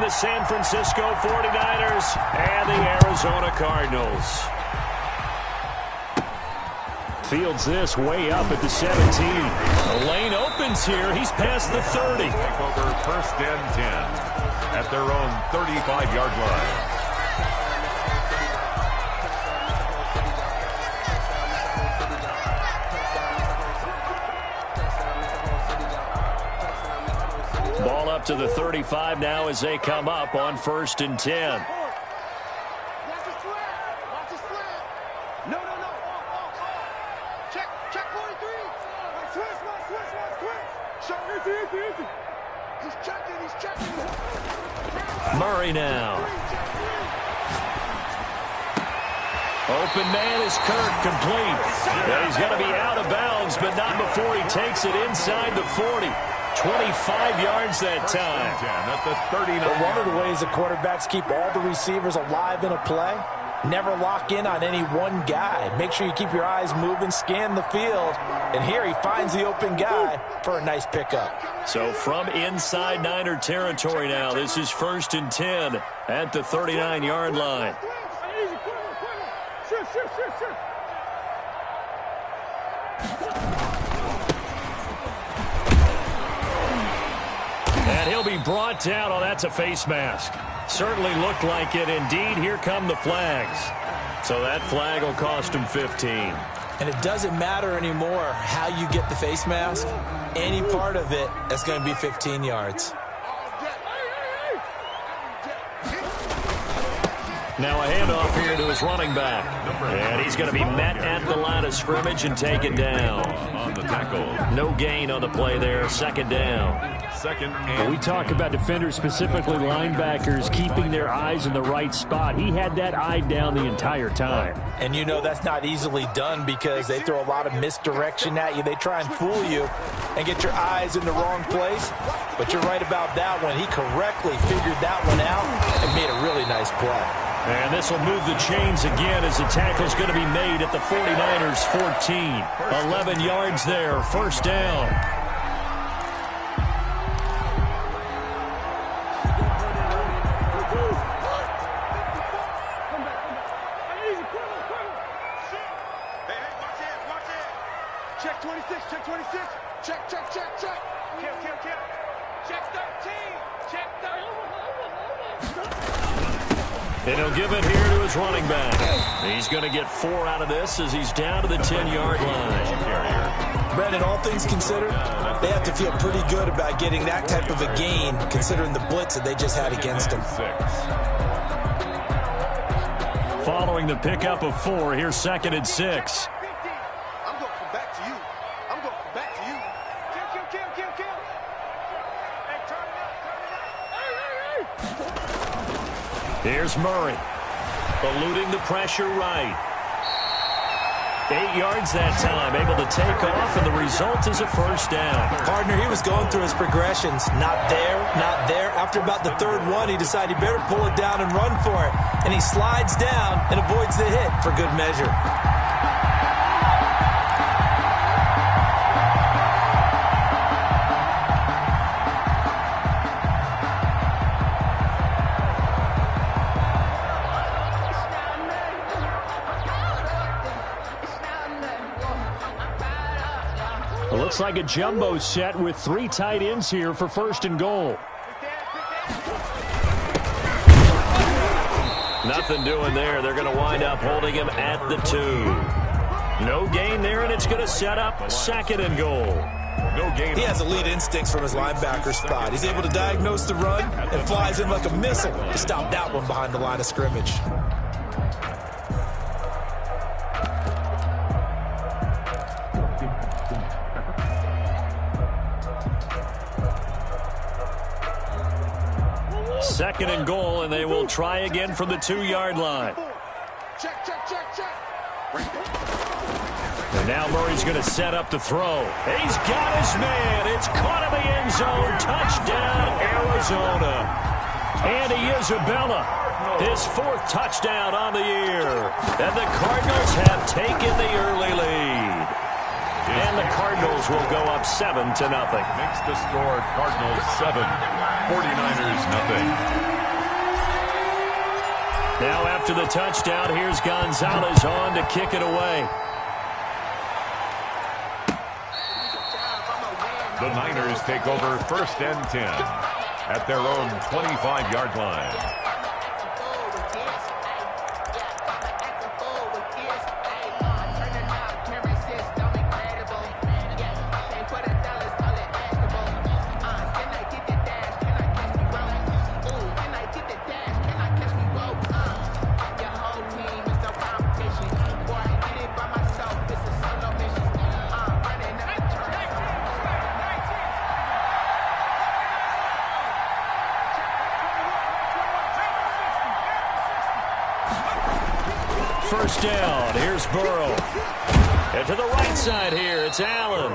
the San Francisco 49ers and the Arizona Cardinals. Fields this way up at the 17. The lane opens here. He's past the 30. Take over 1st and 10 at their own 35-yard line. Ball up to the 35 now as they come up on 1st and 10. Murray now. Open man is Kirk, complete. Yeah, he's going to be out of bounds, but not before he takes it inside the 40. 25 yards that time. At the 39. But one of the ways the quarterbacks keep all the receivers alive in a play, never lock in on any one guy. Make sure you keep your eyes moving, scan the field. And here he finds the open guy for a nice pickup. So from inside Niner territory now, this is 1st and 10 at the 39-yard line. And he'll be brought down. Oh, that's a face mask. Certainly looked like it. Indeed, here come the flags. So that flag will cost him 15. And it doesn't matter anymore how you get the face mask. Any part of it is going to be 15 yards. Now a handoff here to his running back. And he's going to be met at the line of scrimmage and taken down. On the tackle. No gain on the play there. 2nd down. We talk about defenders, specifically linebackers, keeping their eyes in the right spot. He had that eye down the entire time. And you know that's not easily done because they throw a lot of misdirection at you. They try and fool you and get your eyes in the wrong place. But you're right about that one. He correctly figured that one out and made a really nice play. And this will move the chains again as the tackle's going to be made at the 49ers 14. 11 yards there. 1st down. Check 26, check 26. Check. Kill. Check 13. Check 13. And he'll give it here to his running back. He's going to get 4 out of this as he's down to the 10-yard line. Brandon, all things considered, they have to feel pretty good about getting that type of a gain considering the blitz that they just had against them. Following the pickup of 4, here's 2nd and 6. Here's Murray, eluding the pressure right. 8 yards that time, able to take off, and the result is a 1st down. Partner, he was going through his progressions. Not there, not there. After about the 3rd one, he decided he better pull it down and run for it. And he slides down and avoids the hit for good measure. Looks like a jumbo set with 3 tight ends here for 1st and goal. Nothing doing there. They're going to wind up holding him at the 2. No gain there, and it's going to set up 2nd and goal. No gain. He has elite instincts from his linebacker spot. He's able to diagnose the run and flies in like a missile to stop that one behind the line of scrimmage. Second and goal, and they will try again from the 2-yard line. Check. And now Murray's going to set up the throw. He's got his man. It's caught in the end zone. Touchdown, Arizona. Andy Isabella, his 4th touchdown on the year. And the Cardinals have taken the early lead. And the Cardinals will go up 7-0. Makes the score Cardinals 7, 49ers nothing. Now after the touchdown, here's Gonzalez on to kick it away. The Niners take over 1st and 10 at their own 25-yard line. First down, here's Burrow. And to the right side here, it's Allen.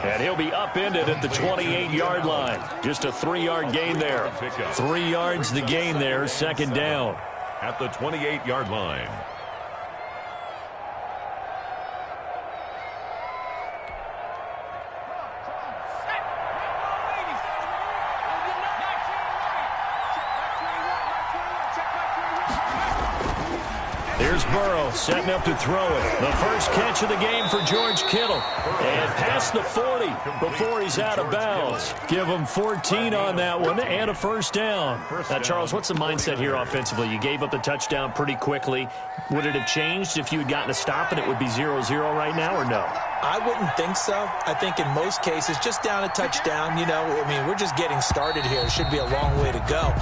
And he'll be upended at the 28-yard line. Just a 3-yard gain there. 3 yards the gain there, 2nd down. At the 28-yard line. Here's Burrow setting up to throw it. The first catch of the game for George Kittle. And past the 40 before he's out of bounds. Give him 14 on that one and a first down. Now, Charles, what's the mindset here offensively? You gave up the touchdown pretty quickly. Would it have changed if you had gotten a stop and it would be 0-0 right now, or no? I wouldn't think so. I think in most cases, just down a touchdown, we're just getting started here. It should be a long way to go.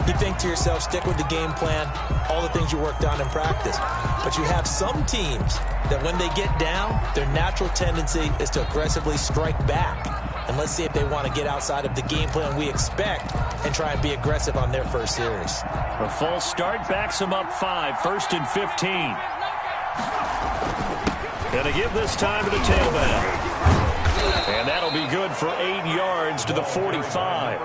You think to yourself, stick with the game plan, all the things you worked on in practice. But you have some teams that when they get down, their natural tendency is to aggressively strike back. And let's see if they want to get outside of the game plan we expect and try and be aggressive on their first series. A false start backs them up 5, 1st and 15. Going to give this time to the tailback. And that'll be good for 8 yards to the 45.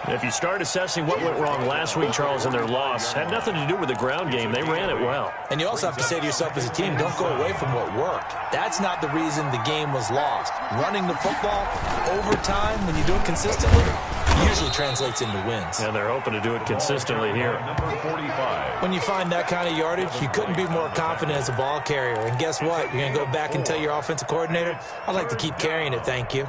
If you start assessing what went wrong last week, Charles, in their loss, had nothing to do with the ground game. They ran it well. And you also have to say to yourself as a team, don't go away from what worked. That's not the reason the game was lost. Running the football over time, when you do it consistently, usually translates into wins. And they're hoping to do it consistently here. When you find that kind of yardage, you couldn't be more confident as a ball carrier. And guess what? You're going to go back and tell your offensive coordinator, I'd like to keep carrying it, thank you.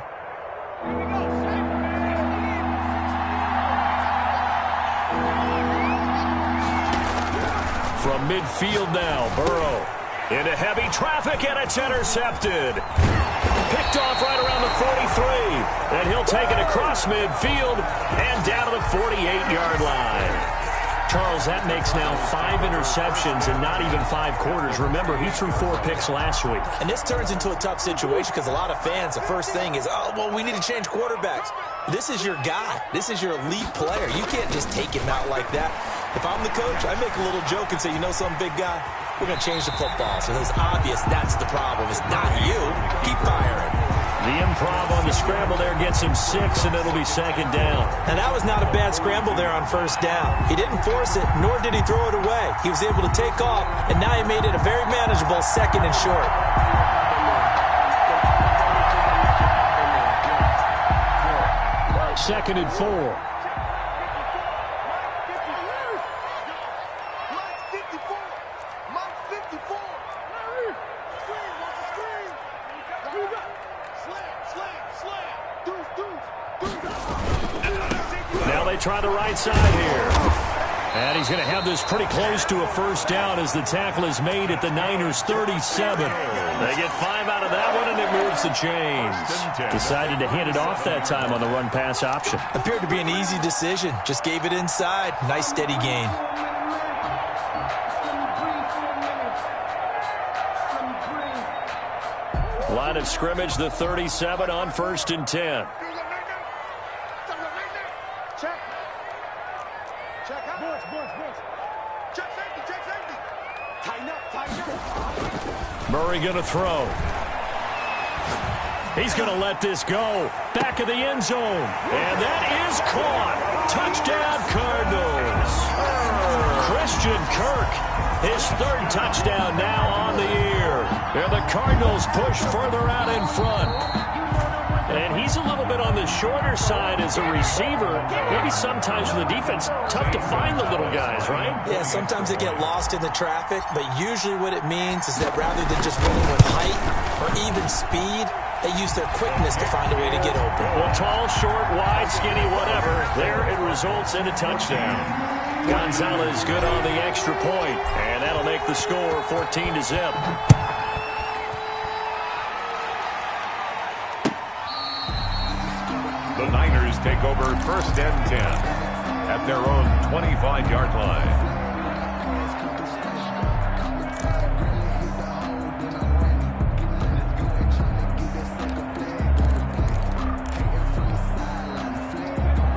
From midfield now, Burrow into heavy traffic, and it's intercepted. Picked off right around the 43, and he'll take it across midfield and down to the 48-yard line. Charles, that makes now 5 interceptions in not even 5 quarters. Remember, he threw 4 picks last week. And this turns into a tough situation because a lot of fans, the first thing is, oh, well, we need to change quarterbacks. This is your guy. This is your elite player. You can't just take him out like that. If I'm the coach, I make a little joke and say, you know some big guy? We're going to change the football. So it's obvious that's the problem. It's not you. Keep firing. The improv on the scramble there gets him 6, and it'll be 2nd down. And that was not a bad scramble there on 1st down. He didn't force it, nor did he throw it away. He was able to take off, and now he made it a very manageable 2nd and short. Second and 4. Try the right side here. And he's going to have this pretty close to a first down as the tackle is made at the Niners' 37. They get 5 out of that one, and it moves the chains. Decided to hand it off that time on the run-pass option. Appeared to be an easy decision. Just gave it inside. Nice, steady gain. Line of scrimmage, the 37 on 1st and 10. Murray going to throw. He's going to let this go. Back of the end zone. And that is caught. Touchdown, Cardinals. Christian Kirk, his 3rd touchdown now on the year. And the Cardinals push further out in front. And he's a little bit on the shorter side as a receiver. Maybe sometimes for the defense, tough to find the little guys, right? Yeah, sometimes they get lost in the traffic, but usually what it means is that rather than just winning with height or even speed, they use their quickness to find a way to get open. Well, tall, short, wide, skinny, whatever. There it results in a touchdown. Gonzalez good on the extra point, and that'll make the score 14-0. The Niners take over 1st and 10 at their own 25-yard line.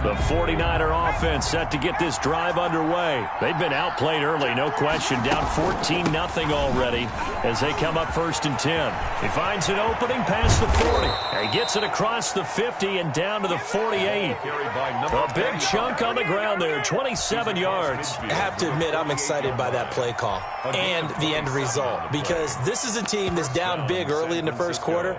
The 49er offense set to get this drive underway. They've been outplayed early, no question. Down 14-0 already as they come up 1st and 10. He finds an opening past the 40. He gets it across the 50 and down to the 48. A big chunk on the ground there, 27 yards. I have to admit, I'm excited by that play call and the end result, because this is a team that's down big early in the first quarter,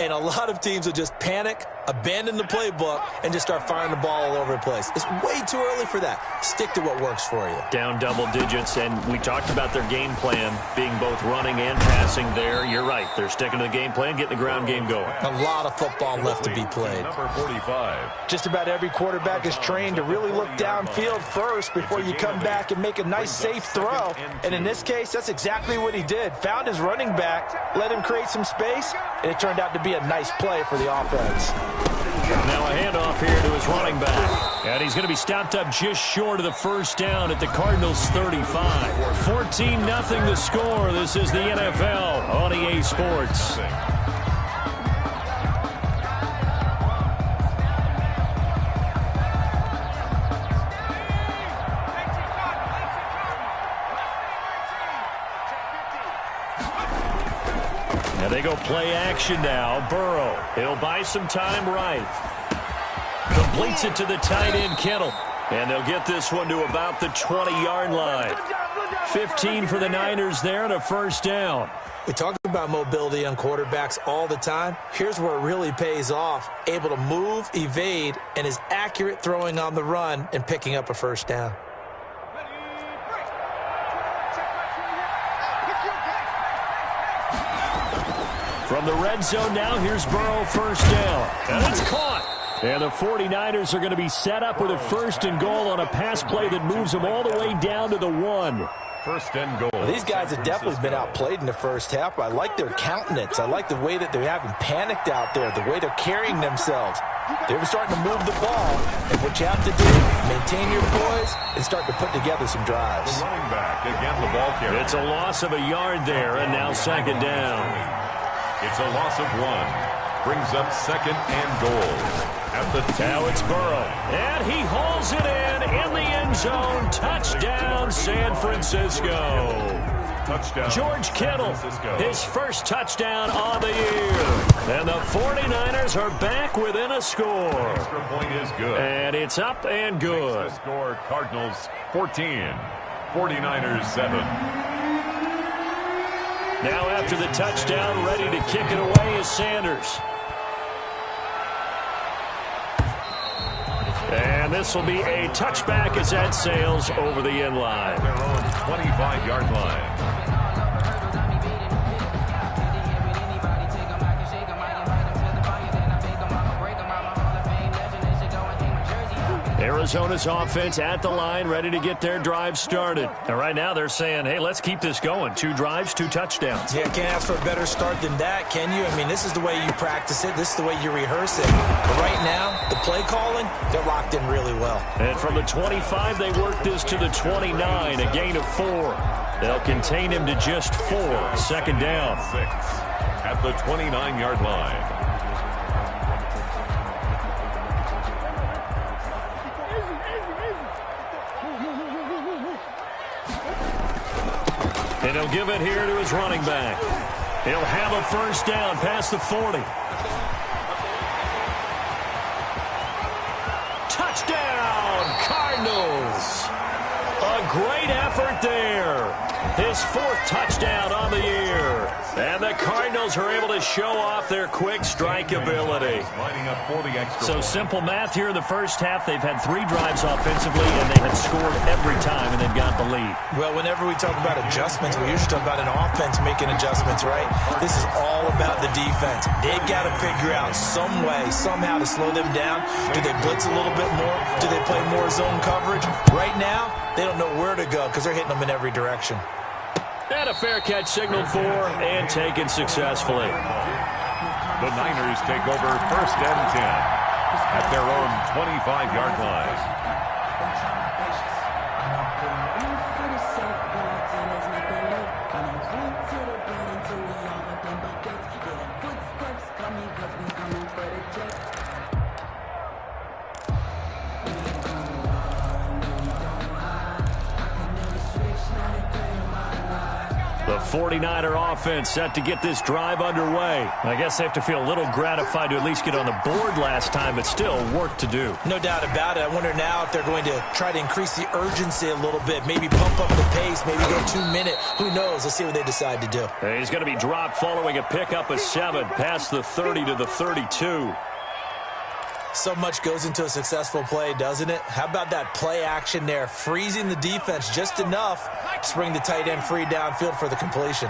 and a lot of teams will just panic, abandon the playbook, and just start firing the ball all over the place. It's way too early for that. Stick to what works for you. Down double digits, and we talked about their game plan being both running and passing there. You're right. They're sticking to the game plan, getting the ground game going. A lot of football left to be played. Number 45. Just about every quarterback is trained to really look downfield first before you come back and make a nice, safe throw. And in this case, that's exactly what he did. Found his running back, let him create some space, and it turned out to be a nice play for the offense. Now a handoff here to his running back. And he's going to be stopped up just short of the first down at the Cardinals' 35. 14-0 the score. This is the NFL on EA Sports. And they go play action now. Burrow. He'll buy some time right. Completes it to the tight end, Kittle. And they'll get this one to about the 20-yard line. 15 for the Niners there and a first down. We talk about mobility on quarterbacks all the time. Here's where it really pays off. Able to move, evade, and is accurate throwing on the run and picking up a first down. From the red zone now, here's Burrow, first down. And it's caught. And the 49ers are going to be set up with a 1st and goal on a pass play that moves them all the way down to the 1. 1st and goal. Well, these guys have definitely been outplayed in the first half. I like their countenance. I like the way that they haven't panicked out there, the way they're carrying themselves. They're starting to move the ball. And what you have to do, maintain your poise and start to put together some drives. The running back, again the ball carrier. It's a loss of a yard there, and now 2nd down. It's a loss of 1. Brings up 2nd and goal. Now it's Burrow, and he hauls it in the end zone. Touchdown, San Francisco. Touchdown. George Kittle, his first touchdown on the year. And the 49ers are back within a score. Extra point is good. And it's up and good. Makes the score Cardinals 14, 49ers 7. Now after the touchdown, ready to kick it away is Sanders. And this will be a touchback as that sails over the end line. Their own 25-yard line. Arizona's offense at the line, ready to get their drive started. And right now they're saying, hey, let's keep this going. 2 drives, 2 touchdowns. Yeah, can't ask for a better start than that, can you? I mean, this is the way you practice it. This is the way you rehearse it. But right now, the play calling, they're locked in really well. And from the 25, they work this to the 29, a gain of 4. They'll contain him to just 4. 2nd down. 6 at the 29-yard line. And he'll give it here to his running back. He'll have a first down past the 40. Touchdown, Cardinals. A great effort there. His 4th touchdown on the year. And the Cardinals are able to show off their quick strike ability. Lining up for the extra So point. simple math here in the first half. They've had 3 drives offensively, and they have scored every time, and they've got the lead. Well, whenever we talk about adjustments, we usually talk about an offense making adjustments, right? This is all about the defense. They've got to figure out some way, somehow to slow them down. Do they blitz a little bit more? Do they play more zone coverage? Right now, they don't know where to go because they're hitting them in every direction. And a fair catch signaled for and taken successfully. The Niners take over 1st and 10 at their own 25-yard line. The 49er offense set to get this drive underway. I guess they have to feel a little gratified to at least get on the board last time, but still work to do. No doubt about it. I wonder now if they're going to try to increase the urgency a little bit, maybe pump up the pace, maybe go 2-minute. Who knows? Let's see what they decide to do. He's going to be dropped following a pickup of 7 past the 30 to the 32. So much goes into a successful play, doesn't it? How about that play action there, freezing the defense just enough to bring the tight end free downfield for the completion.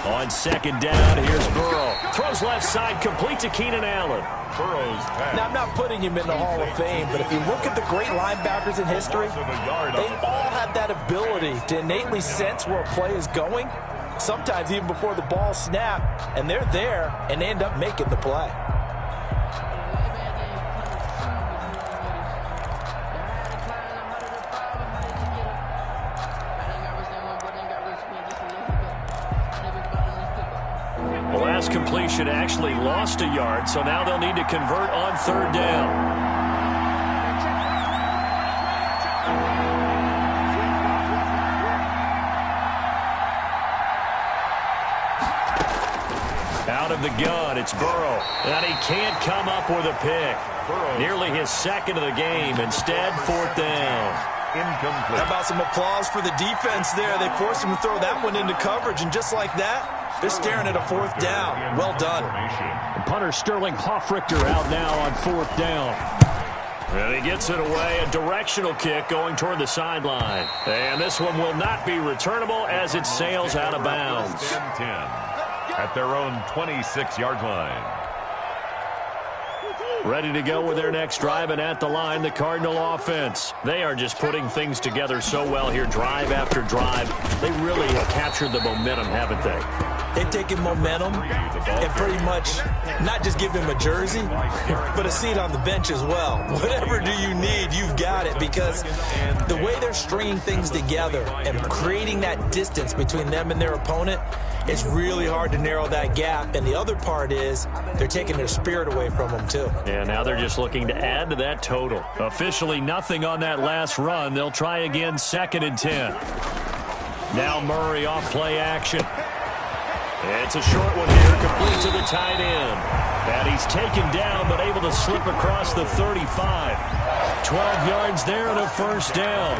On 2nd down, here's Burrow. Throws left side, complete to Keenan Allen. Burrow's pass. Now, I'm not putting him in the Hall of Fame, but if you look at the great linebackers in history, they all have that ability to innately sense where a play is going, sometimes even before the ball snapped, and they're there, and they end up making the play. The last completion actually lost a yard, so now they'll need to convert on 3rd down. Out of the gun, it's Burrow. And he can't come up with a pick. Nearly his 2nd of the game. Instead, 4th down. Incomplete. How about some applause for the defense there? They forced him to throw that one into coverage, and just like that, they're staring at a 4th down. Well done. And punter Sterling Hoffrichter out now on 4th down. And he gets it away, a directional kick going toward the sideline. And this one will not be returnable as it sails out of bounds. 10 at their own 26-yard line. Ready to go with their next drive, and at the line, the Cardinal offense. They are just putting things together so well here, drive after drive. They really have captured the momentum, haven't they? They've taken momentum and pretty much not just give him a jersey, but a seat on the bench as well. Whatever do you need, you've got it, because the way they're stringing things together and creating that distance between them and their opponent, it's really hard to narrow that gap. And the other part is they're taking their spirit away from them, too. Yeah, now they're just looking to add to that total. Officially nothing on that last run. They'll try again, 2nd and 10. Now Murray off play action. It's a short one here, complete to the tight end. And he's taken down, but able to slip across the 35. 12 yards there and a 1st down.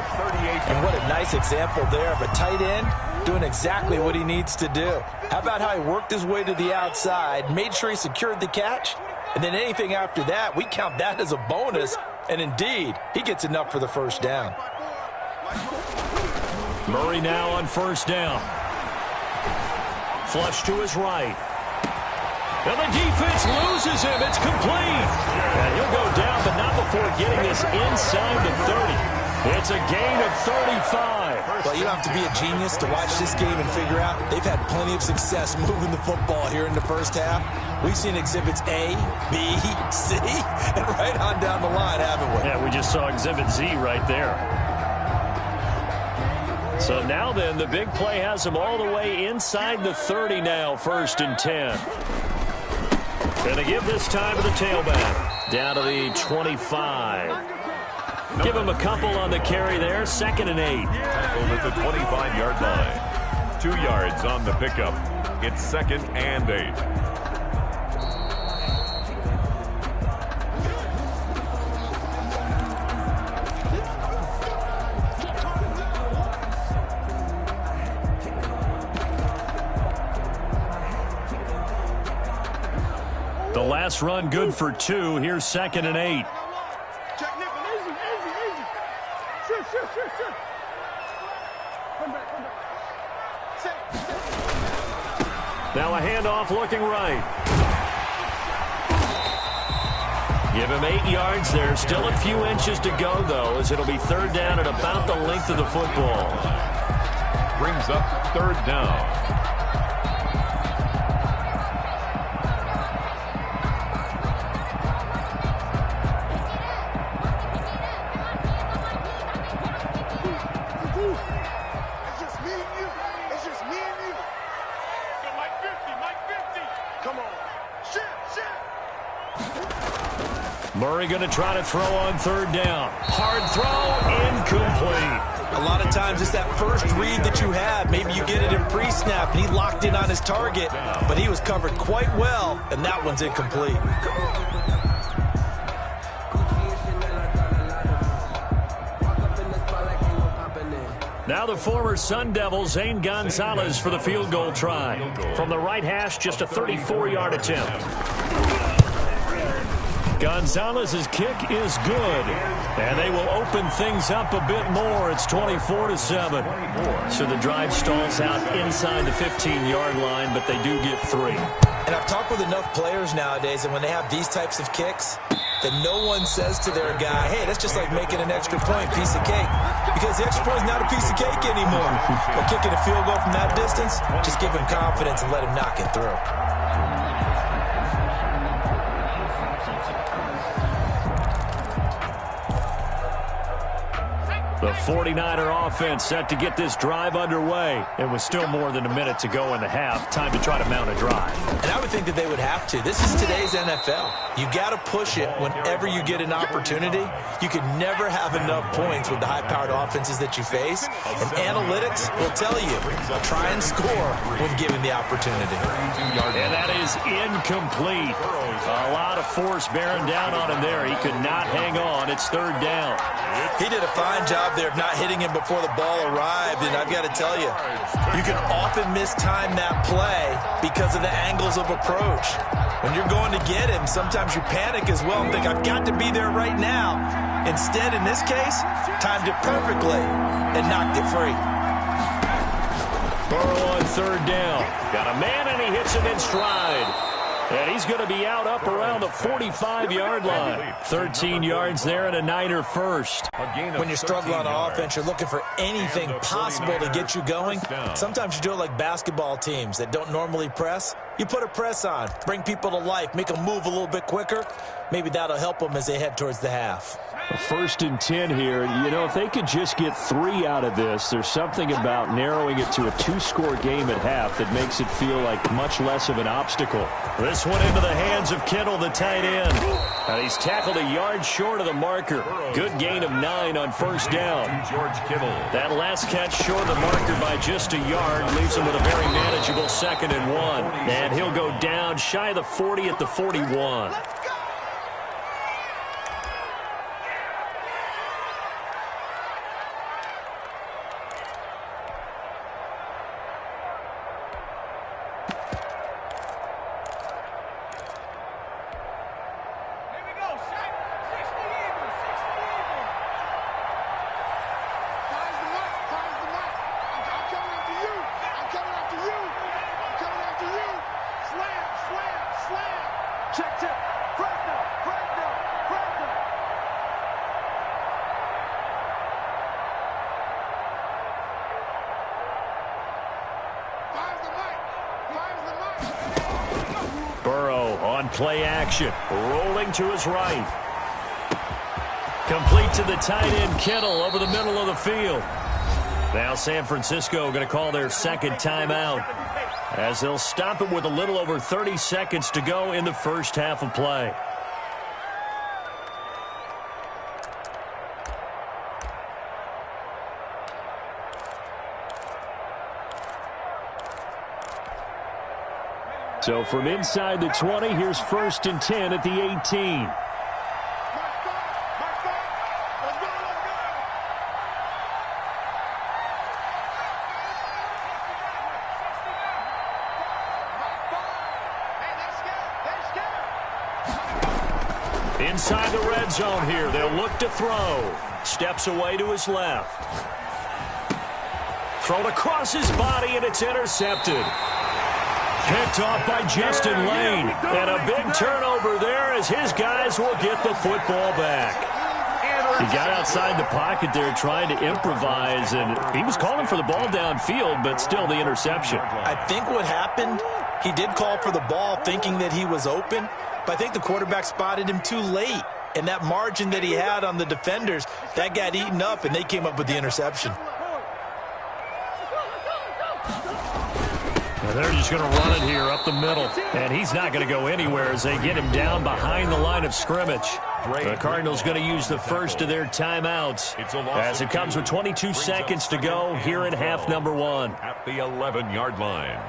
And what a nice example there of a tight end doing exactly what he needs to do. How about how he worked his way to the outside, made sure he secured the catch, and then anything after that, we count that as a bonus. And indeed, he gets enough for the 1st down. Murray now on 1st down. Flush to his right. And the defense loses him. It's complete. And he'll go down, but not before getting this inside the 30. It's a gain of 35. Well, you don't have to be a genius to watch this game and figure out they've had plenty of success moving the football here in the first half. We've seen exhibits A, B, C, and right on down the line, haven't we? Yeah, we just saw exhibit Z right there. So now then, the big play has them all the way inside the 30 now, 1st and 10. Gonna give this time to the tailback. Down to the 25. Give him a couple on the carry there, 2nd and 8. Tackled at the 25-yard line. 2 yards on the pickup. It's 2nd and 8. pass run good for 2. Here's 2nd and 8. Check nickel. Easy, easy, easy. Shoot. Come back. Set. Now a handoff looking right. Give him 8 yards there. Still a few inches to go, though, as it'll be 3rd down at about the length of the football. Brings up 3rd down. It's just me and you. It's just me and you. Yo, Mike 50. Come on. Shit. Murray going to try to throw on 3rd down. Hard throw, incomplete. A lot of times it's that first read that you have. Maybe you get it in pre-snap, and he locked in on his target, but he was covered quite well, and that one's incomplete. Now the former Sun Devil, Zane Gonzalez, for the field goal try. From the right hash, just a 34-yard attempt. Gonzalez's kick is good, and they will open things up a bit more. It's 24-7. So the drive stalls out inside the 15-yard line, but they do get 3. And I've talked with enough players nowadays, and when they have these types of kicks, that no one says to their guy, hey, that's just like making an extra point, piece of cake. Because the extra point is not a piece of cake anymore. But kicking a field goal from that distance, just give him confidence and let him knock it through. The 49er offense set to get this drive underway. It was still more than a minute to go in the half. Time to try to mount a drive. And I would think that they would have to. This is today's NFL. You got to push it whenever you get an opportunity. You can never have enough points with the high-powered offenses that you face. And analytics will tell you, try and score when given the opportunity. And that is incomplete. A lot of force bearing down on him there. He could not hang on. It's 3rd down. He did a fine job there of not hitting him before the ball arrived, and I've got to tell you, you can often mistime that play because of the angles of approach. When you're going to get him, sometimes you panic as well and think, I've got to be there right now. Instead, in this case, timed it perfectly and knocked it free. Burrow on 3rd down. Got a man, and he hits him in stride. And he's going to be out up around the 45-yard line. 13 yards there and a Niner first. When you're struggling on offense, you're looking for anything possible to get you going. Sometimes you do it like basketball teams that don't normally press. You put a press on, bring people to life, make them move a little bit quicker. Maybe that'll help them as they head towards the half. 1st and 10 here. You know, if they could just get 3 out of this, there's something about narrowing it to a 2-score game at half that makes it feel like much less of an obstacle. This one into the hands of Kittle, the tight end. And he's tackled a yard short of the marker. Good gain of 9 on 1st down. George Kittle. That last catch short of the marker by just a yard leaves him with a very manageable 2nd and 1. And he'll go down shy of the 40 at the 41. Burrow on play action, rolling to his right. Complete to the tight end, Kittle, over the middle of the field. Now San Francisco going to call their 2nd timeout, as they'll stop it with a little over 30 seconds to go in the first half of play. So from inside the 20, here's 1st and 10 at the 18. Inside the red zone here. They'll look to throw. Steps away to his left. Thrown across his body, and it's intercepted. Picked off by Justin Lane. And a big turnover there as his guys will get the football back. He got outside the pocket there trying to improvise, and he was calling for the ball downfield, but still the interception. I think what happened, he did call for the ball thinking that he was open, but I think the quarterback spotted him too late. And that margin that he had on the defenders, that got eaten up, and they came up with the interception. They're just going to run it here up the middle. And he's not going to go anywhere as they get him down behind the line of scrimmage. The Cardinals going to use the first of their timeouts as it comes with 22 seconds to go here in half number 1. At the 11-yard line.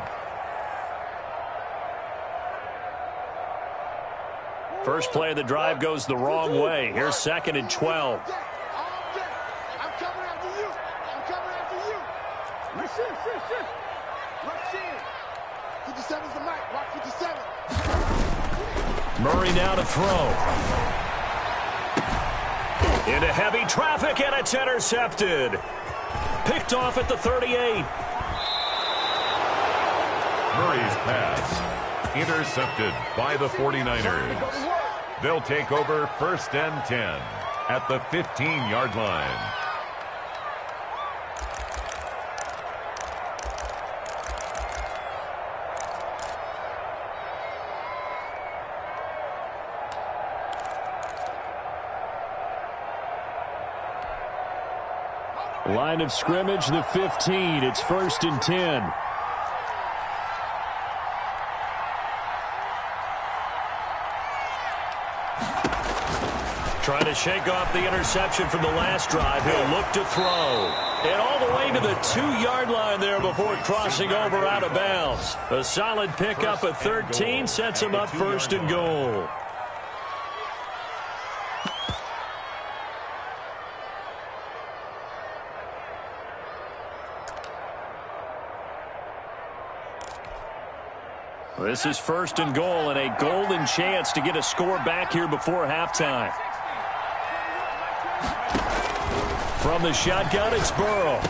First play of the drive goes the wrong way. Here's 2nd and 12. I'm coming after you. I'm coming after you. Rush in. Rush in. 57's the mic. Watch 57. Murray now to throw. Into heavy traffic, and it's intercepted. Picked off at the 38. Murray's pass intercepted by the 49ers. They'll take over 1st and 10 at the 15-yard line. Line of scrimmage, the 15. It's 1st and 10. Trying to shake off the interception from the last drive. He'll look to throw. And all the way to the 2-yard line there before crossing over out of bounds. A solid pickup at 13 sets him up 1st and goal. This is 1st and goal and a golden chance to get a score back here before halftime. From the shotgun, it's Burrow.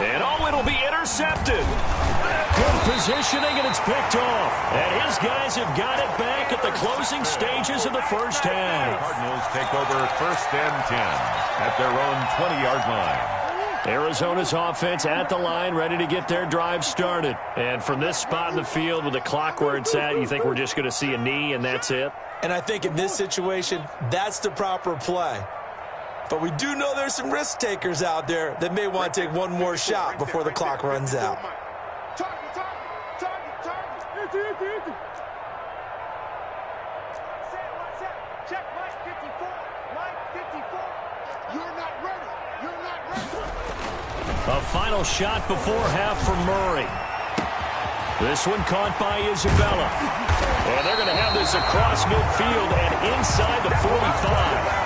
And it'll be intercepted. Good positioning, and it's picked off. And his guys have got it back at the closing stages of the first half. Cardinals take over 1st and 10 at their own 20-yard line. Arizona's offense at the line, ready to get their drive started. And from this spot in the field with the clock where it's at, you think we're just going to see a knee and that's it? And I think in this situation, that's the proper play. But we do know there's some risk takers out there that may want to take one more shot before the clock runs out. Target. Check Mike 54. Mike 54. You're not ready. A final shot before half for Murray. This one caught by Isabella. And they're going to have this across midfield and inside the 45.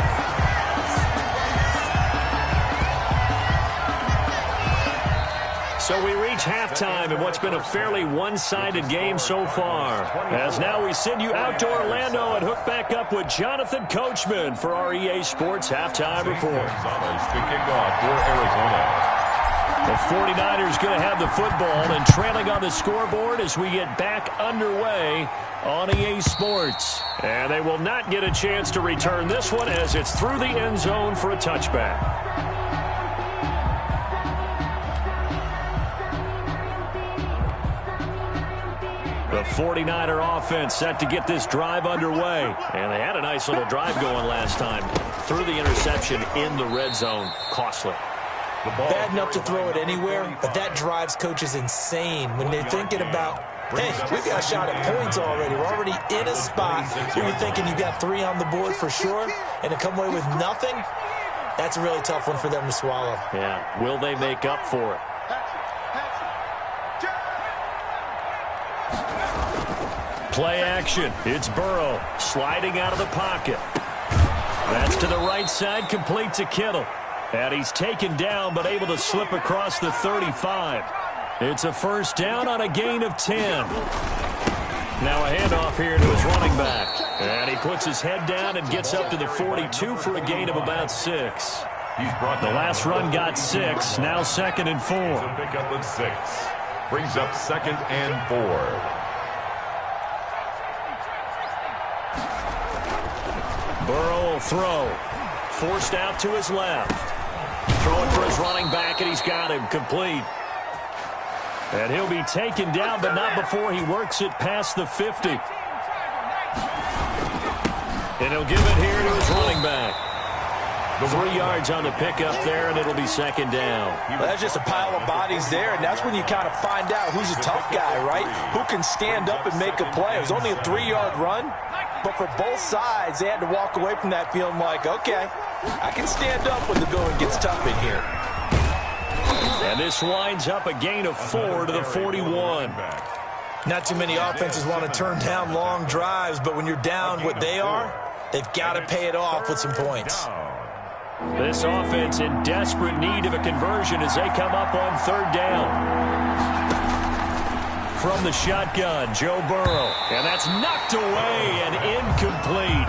So we reach halftime in what's been a fairly one-sided game so far. As now we send you out to Orlando and hook back up with Jonathan Coachman for our EA Sports Halftime Report. To kick off for Arizona. The 49ers going to have the football and trailing on the scoreboard as we get back underway on EA Sports. And they will not get a chance to return this one as it's through the end zone for a touchback. The 49er offense set to get this drive underway. And they had a nice little drive going last time. Through the interception in the red zone. Costly. Bad enough to throw it anywhere, but that drives coaches insane when they're thinking about, hey, we've got a shot at points already. We're already in a spot where you're thinking you got 3 on the board for sure, and to come away with nothing, that's a really tough one for them to swallow. Yeah, will they make up for it? Play action. It's Burrow sliding out of the pocket. That's to the right side, complete to Kittle. And he's taken down, but able to slip across the 35. It's a first down on a gain of 10. Now a handoff here to his running back. And he puts his head down and gets up to the 42 for a gain of about 6. The last run got 6, now 2nd and 4. A pickup of 6. Brings up 2nd and 4. Burrow will throw. Forced out to his left. Throwing for his running back, and he's got him complete. And he'll be taken down, but not before he works it past the 50. And he'll give it here to his running back. 3 yards on the pickup there, and it'll be 2nd down. Well, that's just a pile of bodies there, and that's when you kind of find out who's a tough guy, right? Who can stand up and make a play. It was only a 3-yard run, but for both sides, they had to walk away from that feeling like, okay, I can stand up when the going gets tough in here. And this winds up a gain of 4 to the 41. Not too many offenses want to turn down long drives, but when you're down what they are, they've got to pay it off with some points. This offense in desperate need of a conversion as they come up on 3rd down. From the shotgun, Joe Burrow. And that's knocked away and incomplete.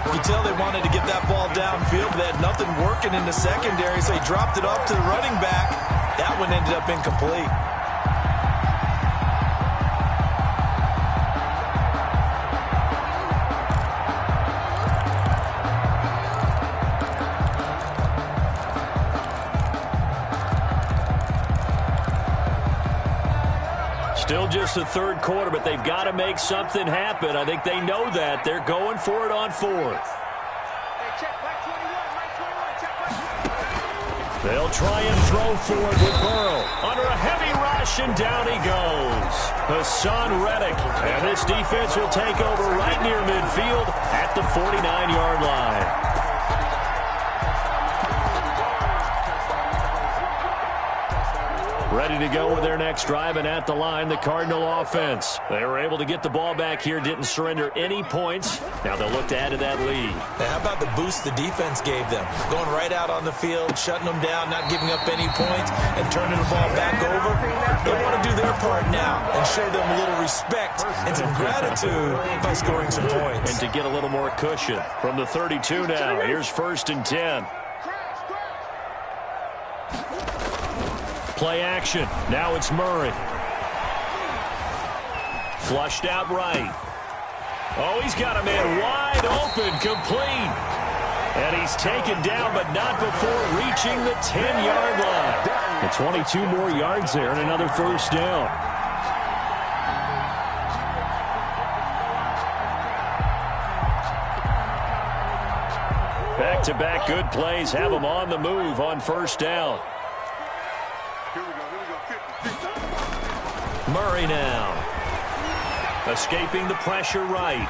You can tell they wanted to get that ball downfield, but they had nothing working in the secondary, so they dropped it off to the running back. That one ended up incomplete. Still just the 3rd quarter, but they've got to make something happen. I think they know that. They're going for it on 4th. They'll try and throw for it with Burrow. Under a heavy rush, and down he goes. Hassan Reddick. And this defense will take over right near midfield at the 49-yard line. Ready to go with their next drive, and at the line, the Cardinal offense. They were able to get the ball back here, didn't surrender any points. Now they'll look to add to that lead. Now, how about the boost the defense gave them? Going right out on the field, shutting them down, not giving up any points, and turning the ball back over. They want to do their part now and show them a little respect and some gratitude by scoring some points. And to get a little more cushion. From the 32 now, here's 1st and 10. Play action. Now it's Murray. Flushed out right. Oh, he's got a man wide open, complete. And he's taken down, but not before reaching the 10-yard line. And 22 more yards there and another 1st down. Back-to-back good plays have them on the move on 1st down. Murray now. Escaping the pressure right.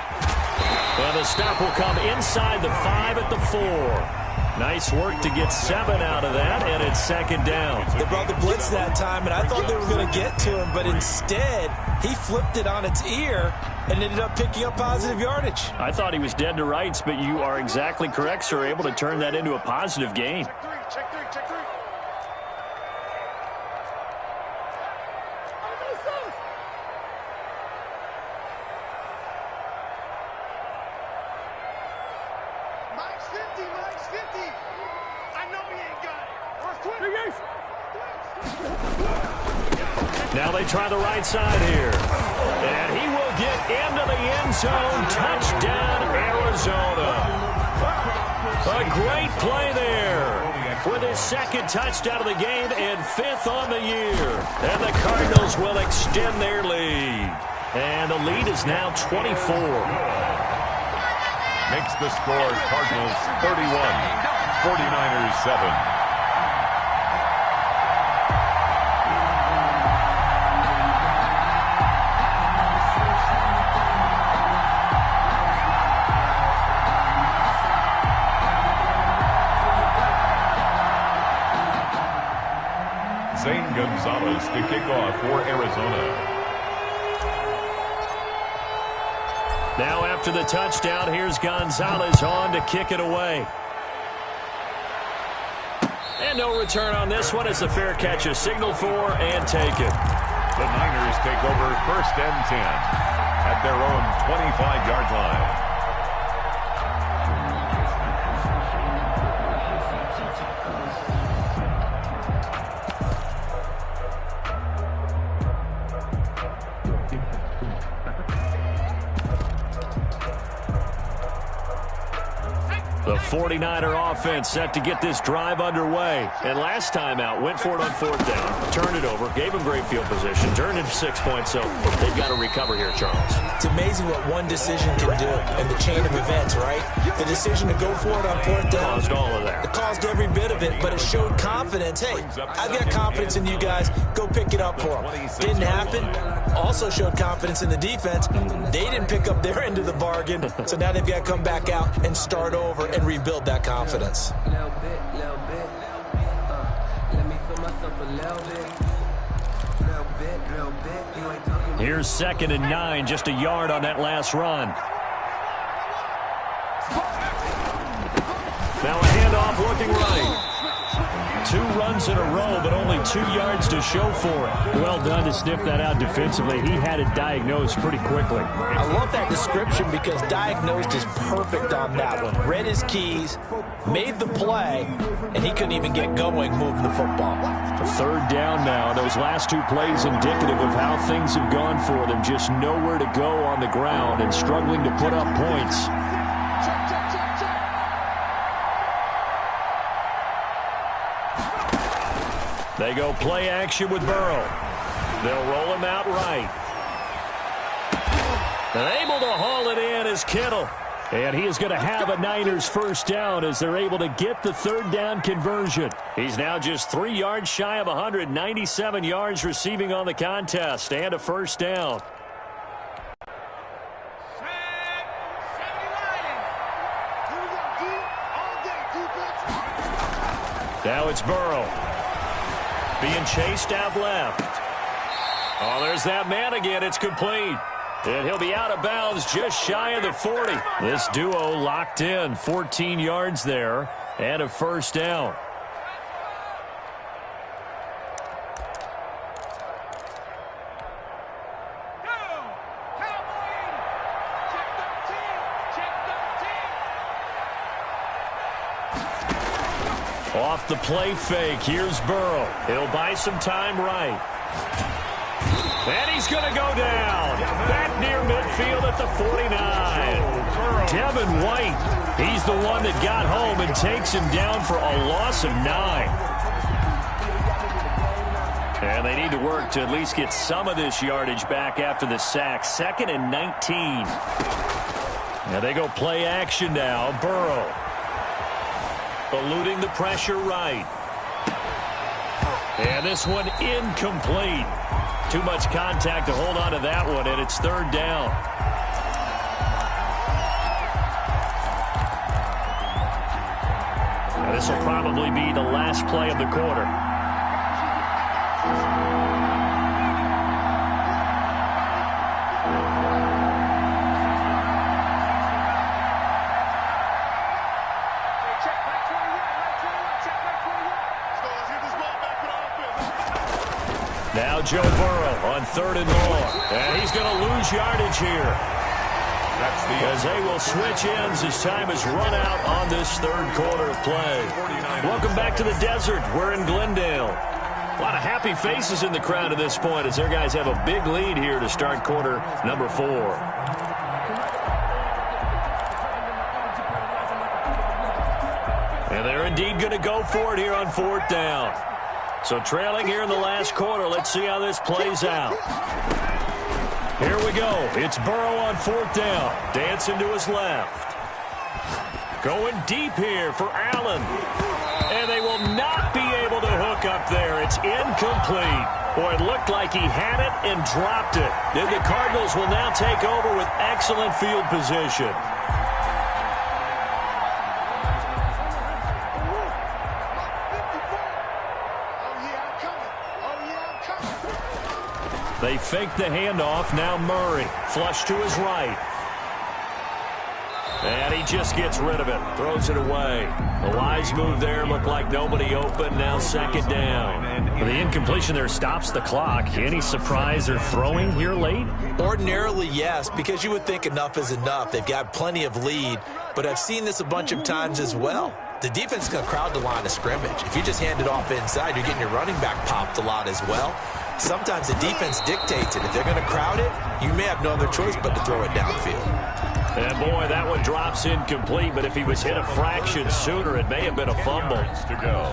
And the stop will come inside the 5 at the 4. Nice work to get 7 out of that, and it's 2nd down. They brought the blitz that time, and I thought they were going to get to him, but instead, he flipped it on its ear and ended up picking up positive yardage. I thought he was dead to rights, but you are exactly correct, sir. Able to turn that into a positive gain. Check three. Mike's 50. I know he ain't got it. Now they try the right side here. And he will get into the end zone. Touchdown, Arizona. A great play there with his 2nd touchdown of the game and 5th on the year. And the Cardinals will extend their lead. And the lead is now 24. Makes the score Cardinals 31, 49ers 7. Zane Gonzalez to kick off for Arizona. Now after the touchdown, here's Gonzalez on to kick it away. And no return on this one as the fair catch is signaled for and taken. The Niners take over 1st and 10 at their own 25-yard line. The 49er offense set to get this drive underway. And last time out, went for it on fourth down, turned it over, gave him great field position, turned into 6 points, so they've got to recover here, Charles. It's amazing what one decision can do in the chain of events, right? The decision to go for it on fourth down. Caused all of that. It caused every bit of it, but it showed confidence. Hey, I've got confidence in you guys. Go pick it up for them. Didn't happen. Also showed confidence in the defense. They didn't pick up their end of the bargain, so now they've got to come back out and start over and rebuild that confidence. Little bit. Let me feel myself a little bit. You ain't talking. Here's 2nd and 9, just a yard on that last run. Now a handoff looking right. 2 runs in a row, but only 2 yards to show for it. Well done to sniff that out defensively. He had it diagnosed pretty quickly. I love that description because diagnosed is perfect on that one. Read his keys, made the play, and he couldn't even get going moving the football. A 3rd down now. Those last 2 plays indicative of how things have gone for them. Just nowhere to go on the ground and struggling to put up points. They go play action with Burrow. They'll roll him out right. They're able to haul it in as Kittle. And he is going to have a Niners first down as they're able to get the 3rd down conversion. He's now just 3 yards shy of 197 yards receiving on the contest and a first down. Now it's Burrow. Being chased out left. Oh, there's that man again. It's complete. And he'll be out of bounds just shy of the 40. This duo locked in. 14 yards there and a first down. Off the play fake, here's Burrow. He'll buy some time right. And he's going to go down. Back near midfield at the 49. Devin White, he's the one that got home and takes him down for a loss of 9. And they need to work to at least get some of this yardage back after the sack. 2nd and 19. Now they go play action now. Burrow. Eluding the pressure right. And this one incomplete. Too much contact to hold on to that one, and it's 3rd down. Now this will probably be the last play of the quarter. Now Joe Burrow on 3rd and long. And he's going to lose yardage here. As they will switch ends as time has run out on this 3rd quarter of play. Welcome back to the desert. We're in Glendale. A lot of happy faces in the crowd at this point as their guys have a big lead here to start quarter number 4. And they're indeed going to go for it here on 4th down. So trailing here in the last quarter. Let's see how this plays out. Here we go. It's Burrow on 4th down. Dancing to his left. Going deep here for Allen. And they will not be able to hook up there. It's incomplete. Boy, it looked like he had it and dropped it. Then the Cardinals will now take over with excellent field position. They fake the handoff. Now Murray. Flush to his right. And he just gets rid of it. Throws it away. The wise move there. Looked like nobody open. Now 2nd down. The incompletion there stops the clock. Any surprise they're throwing here late? Ordinarily, yes, because you would think enough is enough. They've got plenty of lead. But I've seen this a bunch of times as well. The defense is going to crowd the line of scrimmage. If you just hand it off inside, you're getting your running back popped a lot as well. Sometimes the defense dictates it. If they're going to crowd it, you may have no other choice but to throw it downfield. And boy, that one drops incomplete, but if he was hit a fraction sooner, it may have been a fumble. To go.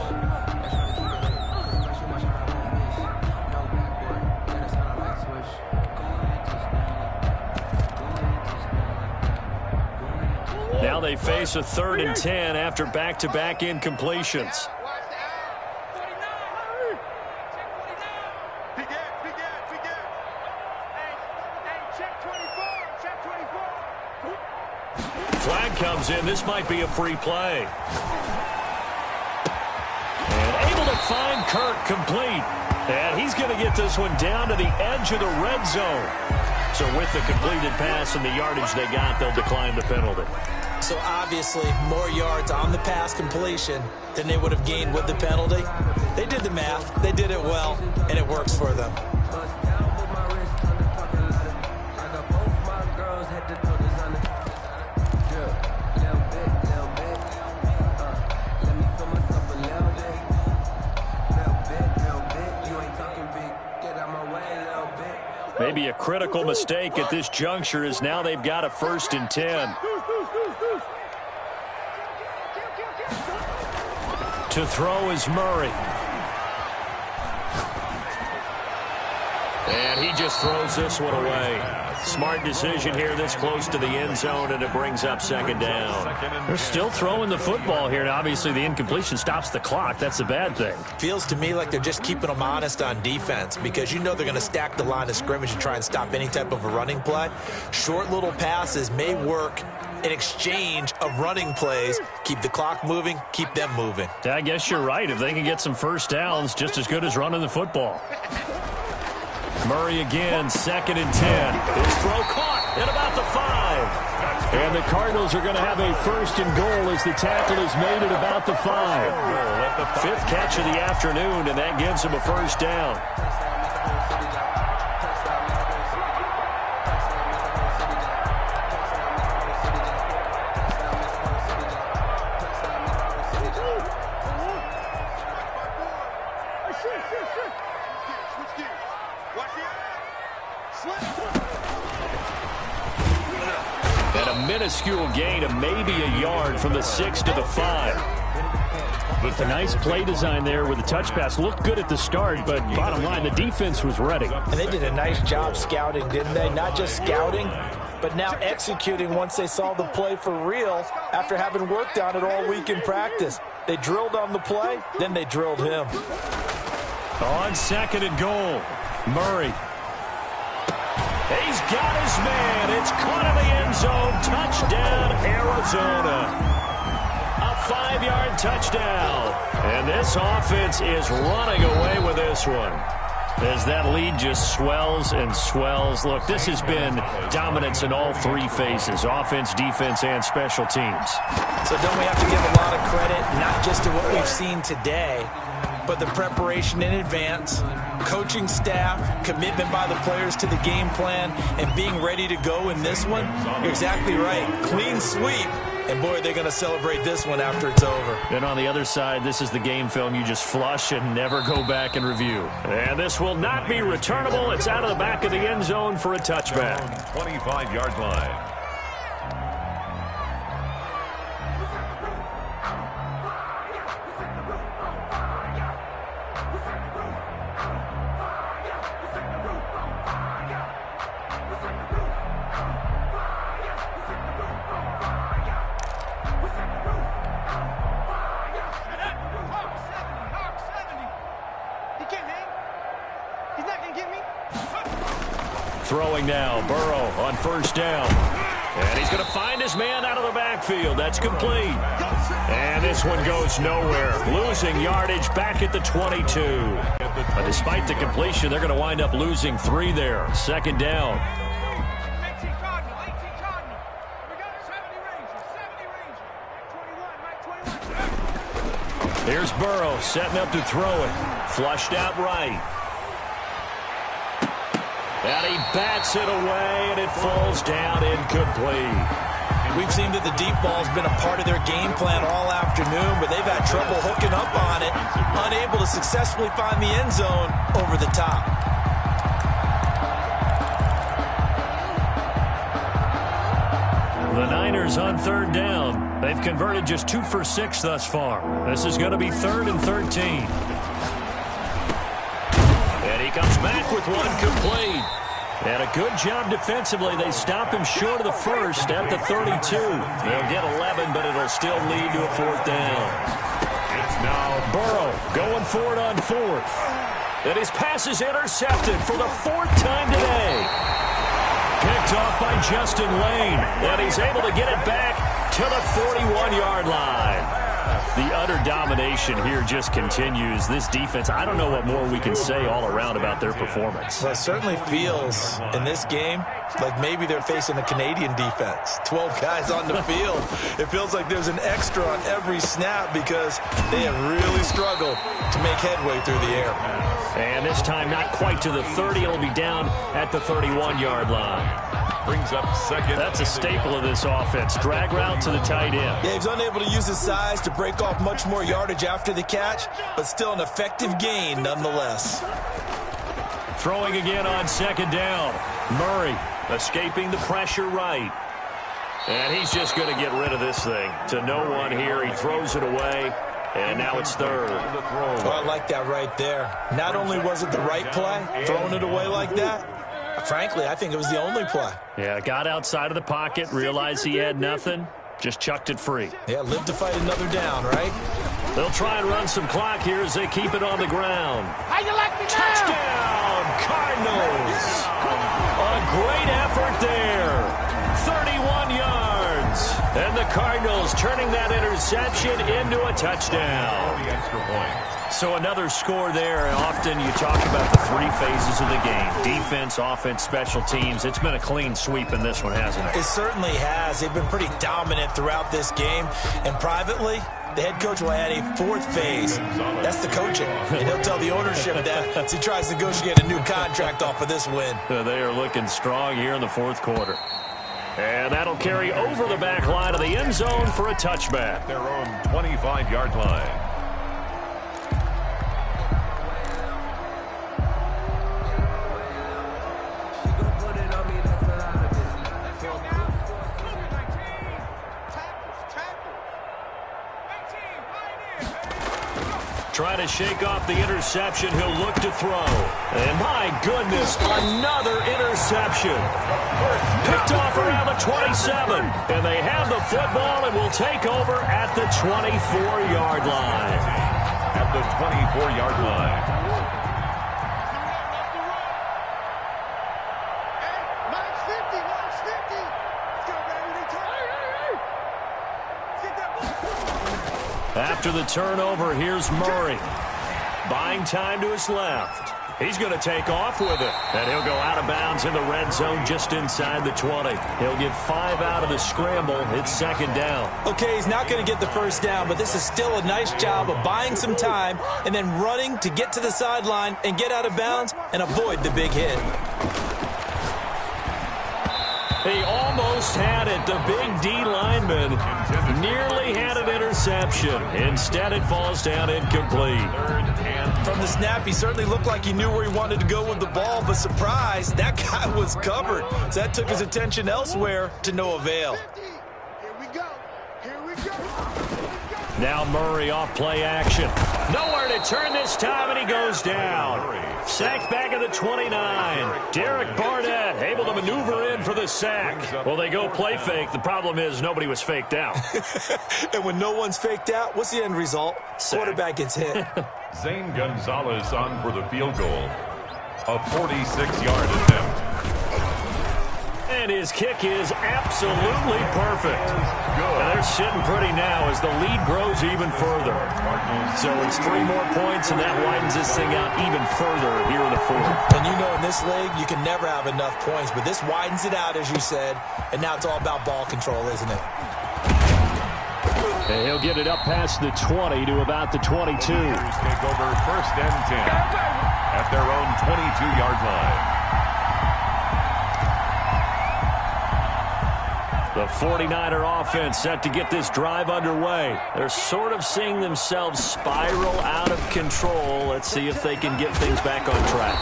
Now they face a 3rd and 10 after back-to-back incompletions. Flag comes in. This might be a free play. And able to find Kirk complete. And he's going to get this one down to the edge of the red zone. So with the completed pass and the yardage they got, they'll decline the penalty. So obviously more yards on the pass completion than they would have gained with the penalty. They did the math. They did it well, and it works for them. Maybe a critical mistake at this juncture is now they've got a 1st and 10. To throw is Murray. And he just throws this one away. Smart decision here this close to the end zone, and it brings up 2nd down. They're still throwing the football here, and obviously the incompletion stops the clock. That's the bad thing. Feels to me like they're just keeping them honest on defense because you know they're going to stack the line of scrimmage and try and stop any type of a running play. Short little passes may work in exchange of running plays. Keep the clock moving, keep them moving. I guess you're right. If they can get some first downs, just as good as running the football. Murray again, 2nd and 10. His throw caught at about the 5. And the Cardinals are going to have a 1st and goal as the tackle is made at about the 5. 5th catch of the afternoon, and that gives him a 1st down. And a minuscule gain of maybe a yard from the 6 to the 5. A nice play design there with the touch pass. Looked good at the start, but bottom line, the defense was ready. And they did a nice job scouting, didn't they? Not just scouting, but now executing once they saw the play for real after having worked on it all week in practice. They drilled on the play, then they drilled him. On 2nd and goal, Murray. He's got his man. It's caught in the end zone. Touchdown, Arizona. A 5-yard touchdown. And this offense is running away with this one as that lead just swells and swells. Look, this has been dominance in all 3 phases, offense, defense, and special teams. So don't we have to give a lot of credit, not just to what we've seen today, but the preparation in advance, coaching staff, commitment by the players to the game plan, and being ready to go in this one? You're exactly right. Clean sweep. And, boy, they're going to celebrate this one after it's over. And on the other side, this is the game film you just flush and never go back and review. And this will not be returnable. It's out of the back of the end zone for a touchback. 25-yard line. Throwing now, Burrow on 1st down. And he's going to find his man out of the backfield. That's complete. And this one goes nowhere. Losing yardage back at the 22. But despite the completion, they're going to wind up losing 3 there. 2nd down. Here's Burrow setting up to throw it. Flushed out right. And he bats it away, and it falls down incomplete. We've seen that the deep ball's been a part of their game plan all afternoon, but they've had trouble hooking up on it, unable to successfully find the end zone over the top. The Niners on third down. They've converted just 2 for 6 thus far. This is going to be 3rd and 13. And he comes back with one complete. And a good job defensively. They stop him short of the first at the 32. They'll get 11, but it'll still lead to a 4th down. It's now Burrow going for it on 4th. And his pass is intercepted for the 4th time today. Picked off by Justin Lane. And he's able to get it back to the 41-yard line. The utter domination here just continues. This defense, I don't know what more we can say all around about their performance. Well, it certainly feels in this game like maybe they're facing a Canadian defense. 12 guys on the field. It feels like there's an extra on every snap because they have really struggled to make headway through the air. And this time not quite to the 30. It'll be down at the 31-yard line. brings up second. That's a staple of this offense. Drag route to the tight end. Yeah, he's unable to use his size to break off much more yardage after the catch, but still an effective gain nonetheless. Throwing again on second down. Murray escaping the pressure right. And he's just going to get rid of this thing. To no one here. He throws it away. And now it's third. Oh, I like that right there. Not only was it the right play, throwing it away like that, frankly, I think it was the only play. Yeah, got outside of the pocket, realized he had nothing, just chucked it free. Yeah, live to fight another down, right? They'll try and run some clock here as they keep it on the ground. How you like me now? Touchdown, Cardinals. A great effort there. 31 yards. And the Cardinals turning that interception into a touchdown. The extra point. So another score there, and often you talk about the three phases of the game. Defense, offense, special teams. It's been a clean sweep in this one, hasn't it? It certainly has. They've been pretty dominant throughout this game. And privately, the head coach will add a fourth phase. That's the coaching. And he'll tell the ownership that as he tries to negotiate a new contract off of this win. They are looking strong here in the fourth quarter. And that'll carry over the back line of the end zone for a touchback. Their own 25-yard line. Try to shake off the interception. He'll look to throw. And my goodness, another interception. Picked off around the 27. And they have the football and will take over at the 24-yard line. At the 24-yard line. Hey, mine's 50. Mine's 50. Let's go, baby. Get that ball. After the turnover, here's Murray. Buying time to his left. He's going to take off with it. And he'll go out of bounds in the red zone just inside the 20. He'll get 5 out of the scramble. It's second down. Okay, he's not going to get the first down, but this is still a nice job of buying some time and then running to get to the sideline and get out of bounds and avoid the big hit. He almost had it. The big D lineman nearly had an interception. Instead, it falls down incomplete. From the snap, he certainly looked like he knew where he wanted to go with the ball, but surprise, that guy was covered. So that took his attention elsewhere to no avail. 50. Here we go. Here we go. Now Murray off play action. Nowhere to turn this time, and he goes down. Sacked back at the 29. Derek Barnett able to maneuver in for the sack. Well, they go play fake. The problem is nobody was faked out. And when no one's faked out, what's the end result? Sack. Quarterback gets hit. Zane Gonzalez on for the field goal. A 46-yard attempt. And his kick is absolutely perfect. And they're sitting pretty now as the lead grows even further. So it's 3 more points, and that widens this thing out even further here in the fourth. And you know in this league, you can never have enough points, but this widens it out, as you said, and now it's all about ball control, isn't it? And he'll get it up past the 20 to about the 22. Take over first and 10 at their own 22-yard line. The 49er offense set to get this drive underway. They're sort of seeing themselves spiral out of control. Let's see if they can get things back on track.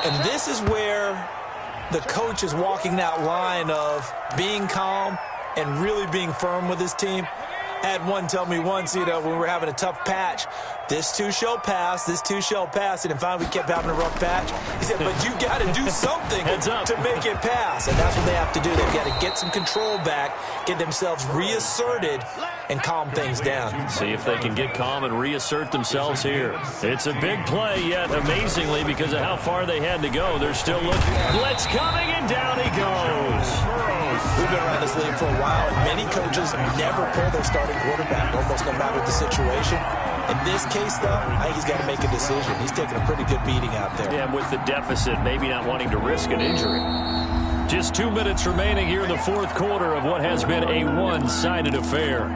And this is where the coach is walking that line of being calm and really being firm with his team. I had one tell me once, when we were having a tough patch, this too shall pass, this too shall pass. And finally we kept having a rough patch. He said, but you got to do something to make it pass. And that's what they have to do. They've got to get some control back, get themselves reasserted, and calm things down. See if they can get calm and reassert themselves here. It's a big play, yet amazingly, because of how far they had to go, they're still looking. Blitz coming, and down he goes. We've been around this league for a while, and many coaches never pull their starting quarterback, almost no matter the situation. In this case, though, I think he's got to make a decision. He's taking a pretty good beating out there. Yeah, with the deficit, maybe not wanting to risk an injury. Just 2 minutes remaining here in the fourth quarter of what has been a one-sided affair.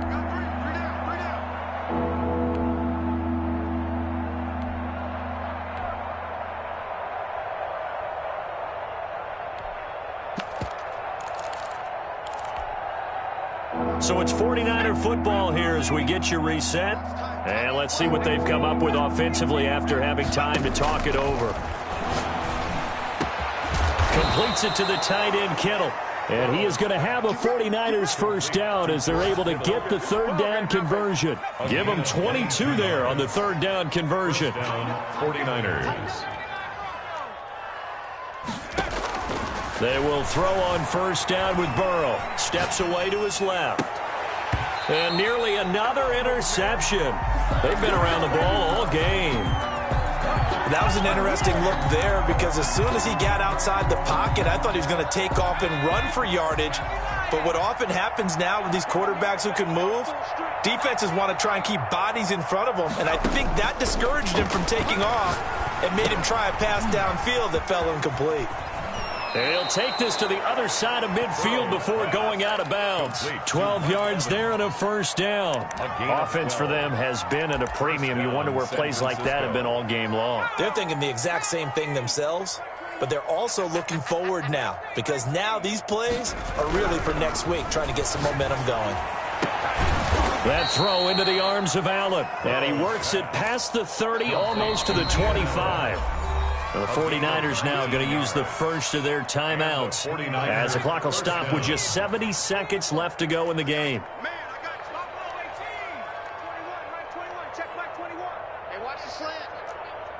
So it's 49er football here as we get you reset. And let's see what they've come up with offensively after having time to talk it over. Completes it to the tight end, Kittle. And he is going to have a 49ers first down as they're able to get the third down conversion. Give them 22 there on the third down conversion. 49ers. They will throw on first down with Burrow. Steps away to his left. And nearly another interception. They've been around the ball all game. That was an interesting look there because as soon as he got outside the pocket, I thought he was going to take off and run for yardage. But what often happens now with these quarterbacks who can move, defenses want to try and keep bodies in front of them. And I think that discouraged him from taking off and made him try a pass downfield that fell incomplete. He'll take this to the other side of midfield before going out of bounds. 12 yards there and a first down. Offense for them has been at a premium. You wonder where plays like that have been all game long. They're thinking the exact same thing themselves, but they're also looking forward now because now these plays are really for next week, trying to get some momentum going. That throw into the arms of Allen, and he works it past the 30, almost to the 25. The 49ers now going to use the first of their timeouts as the clock will stop with just 70 seconds left to go in the game. Man, I got you. Losworld813's. 21, right 21. Check my 21. Hey, watch the slant.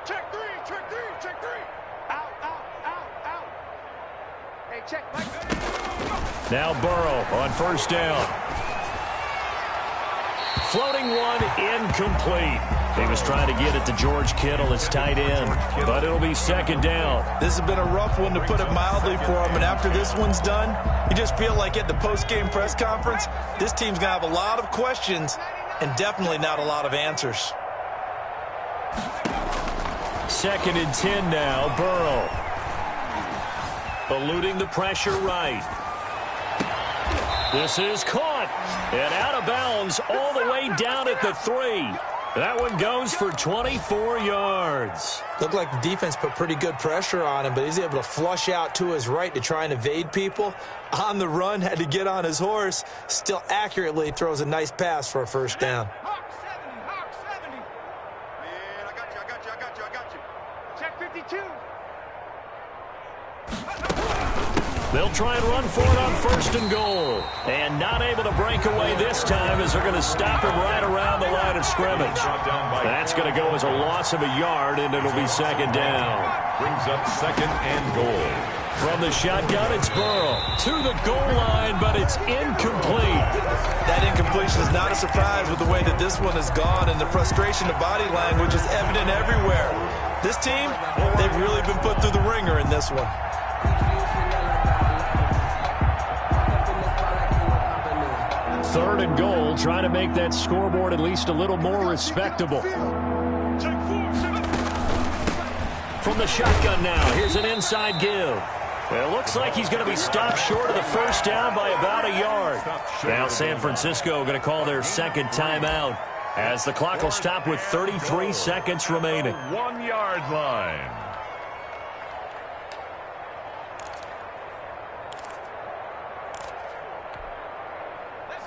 Check three, check three, check three. Out, out, out, out. Hey, check Mike. Now Burrow on first down. Floating one, incomplete. He was trying to get it to George Kittle, his tight end, but it'll be second down. This has been a rough one, to put it mildly, for him, and after this one's done, you just feel like at the post-game press conference, this team's going to have a lot of questions and definitely not a lot of answers. Second and 10 now, Burrow. Eluding the pressure right. This is caught and out of bounds all the way down at the 3. That one goes for 24 yards. Looked like the defense put pretty good pressure on him, but he's able to flush out to his right to try and evade people. On the run, had to get on his horse. Still accurately throws a nice pass for a first down. Hawk 70, Hawk 70. Man, I got you, I got you, I got you, I got you. Check 52. They'll try and run for it on first and goal. And not able to break away this time as they're going to stop him right around the line of scrimmage. That's going to go as a loss of a yard, and it'll be second down. Brings up second and goal. From the shotgun, it's Burrow to the goal line, but it's incomplete. That incompletion is not a surprise with the way that this one has gone, and the frustration of body language is evident everywhere. This team, they've really been put through the ringer in this one. Third and goal, trying to make that scoreboard at least a little more respectable. From the shotgun now, here's an inside give. It looks like he's going to be stopped short of the first down by about a yard. Now San Francisco going to call their second timeout as the clock will stop with 33 seconds remaining. 1 yard line.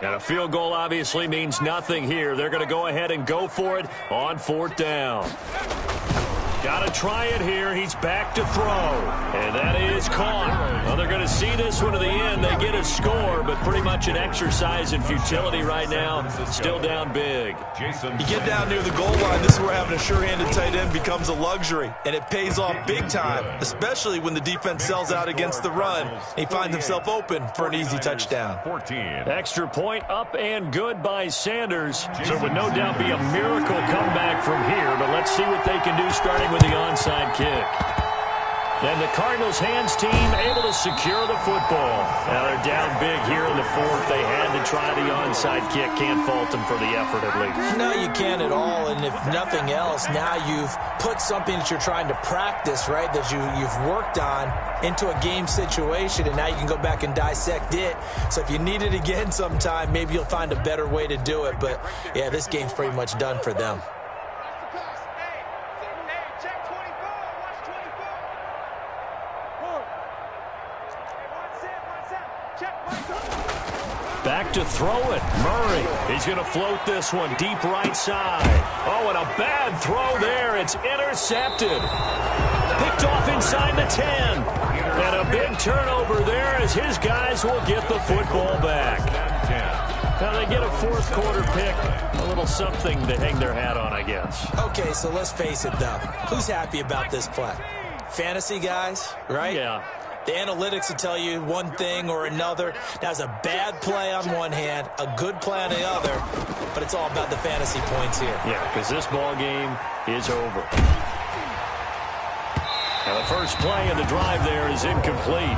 And a field goal obviously means nothing here. They're going to go ahead and go for it on fourth down. Got to try it here. He's back to throw. And that is caught. Well, they're going to see this one to the end. They get a score, but pretty much an exercise in futility right now. Still down big. You get down near the goal line, this is where having a sure-handed tight end becomes a luxury. And it pays off big time, especially when the defense sells out against the run. He finds himself open for an easy touchdown. 14. Extra point up and good by Sanders. So it would no doubt be a miracle comeback from here, but let's see what they can do starting with the onside kick. And the Cardinals hands team able to secure the football. Now they're down big here in the fourth. They had to try the onside kick. Can't fault them for the effort at least. No, you can't at all. And if nothing else, now you've put something that you're trying to practice, right, that you've worked on into a game situation, and now you can go back and dissect it. So if you need it again sometime, maybe you'll find a better way to do it. But, yeah, this game's pretty much done for them. Back to throw it. Murray. He's going to float this one deep right side. Oh, and a bad throw there. It's intercepted. Picked off inside the 10. And a big turnover there as his guys will get the football back. Now they get a fourth quarter pick. A little something to hang their hat on, I guess. Okay, so let's face it, though. Who's happy about this play? Fantasy guys, right? Yeah. The analytics will tell you one thing or another. That's a bad play on one hand, a good play on the other, but it's all about the fantasy points here. Yeah, because this ball game is over. And the first play of the drive there is incomplete.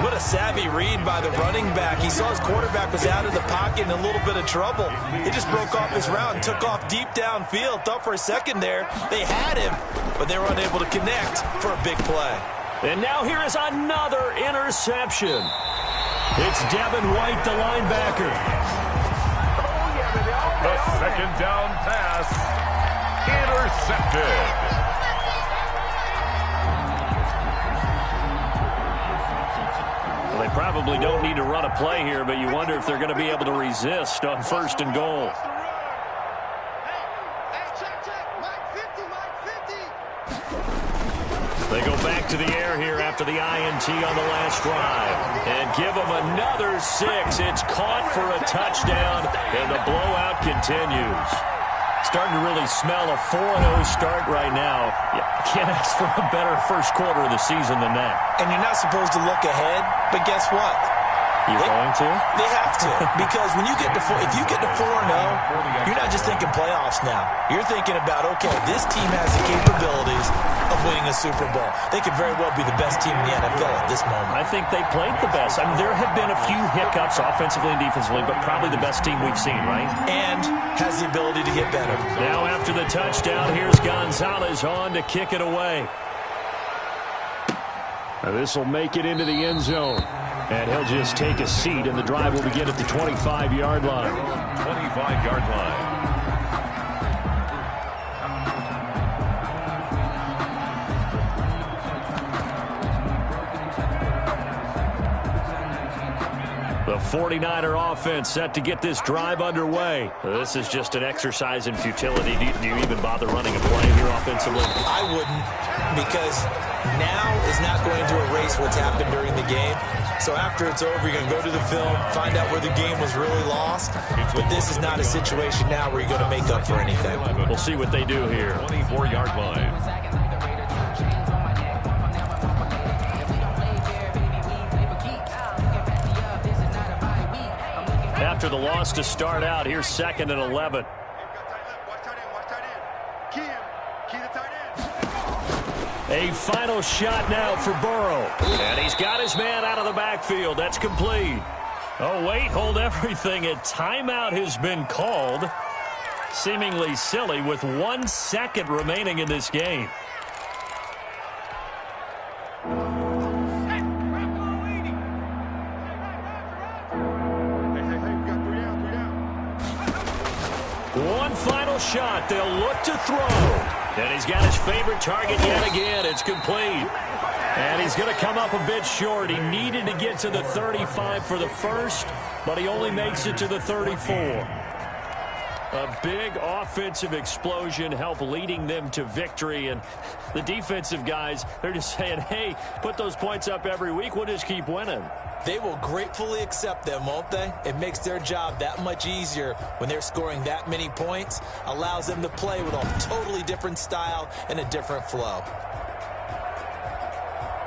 What a savvy read by the running back. He saw his quarterback was out of the pocket in a little bit of trouble. He just broke off his route and took off deep downfield. Thought for a second there they had him, but they were unable to connect for a big play. And now here is another interception. It's Devin White, the linebacker. The second down pass intercepted. Well, they probably don't need to run a play here, but you wonder if they're going to be able to resist on first and goal. They go back to the air here after the INT on the last drive. And give them another 6. It's caught for a touchdown, and the blowout continues. Starting to really smell a 4-0 start right now. You can't ask for a better first quarter of the season than that. And you're not supposed to look ahead, but guess what? You're going to? They have to. Because when you get to if you get to 4-0, you're not just thinking playoffs now. You're thinking about, okay, this team has the capabilities of winning a Super Bowl. They could very well be the best team in the NFL at this moment. I think they played the best. I mean, there have been a few hiccups offensively and defensively, but probably the best team we've seen, right? And has the ability to get better. Now after the touchdown, here's Gonzalez on to kick it away. Now this will make it into the end zone. And he'll just take a seat, and the drive will begin at the 25-yard line. 25-yard line. The 49er offense set to get this drive underway. This is just an exercise in futility. Do you even bother running a play here offensively? I wouldn't, because now is not going to erase what's happened during the game. So after it's over, you're going to go to the film, find out where the game was really lost. But this is not a situation now where you're going to make up for anything. We'll see what they do here. 24-yard line. After the loss to start out, here's 2nd and 11. A final shot now for Burrow. And he's got his man out of the backfield. That's complete. Oh, wait, hold everything. A timeout has been called. Seemingly silly with 1 second remaining in this game. One final shot. They'll look to throw. And he's got his favorite target yet again. It's complete. And he's going to come up a bit short. He needed to get to the 35 for the first, but he only makes it to the 34. A big offensive explosion helped leading them to victory. And the defensive guys, they're just saying, hey, put those points up every week. We'll just keep winning. They will gratefully accept them, won't they? It makes their job that much easier when they're scoring that many points. Allows them to play with a totally different style and a different flow.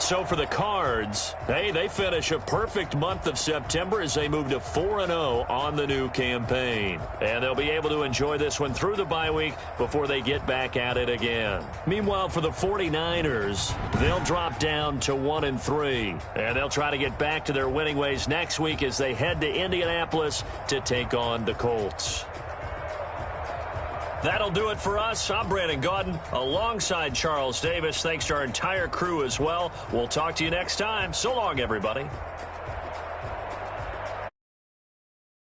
So for the Cards, they finish a perfect month of September as they move to 4-0 on the new campaign. And they'll be able to enjoy this one through the bye week before they get back at it again. Meanwhile, for the 49ers, they'll drop down to 1-3. And they'll try to get back to their winning ways next week as they head to Indianapolis to take on the Colts. That'll do it for us. I'm Brandon Gaudin alongside Charles Davis. Thanks to our entire crew as well. We'll talk to you next time. So long, everybody.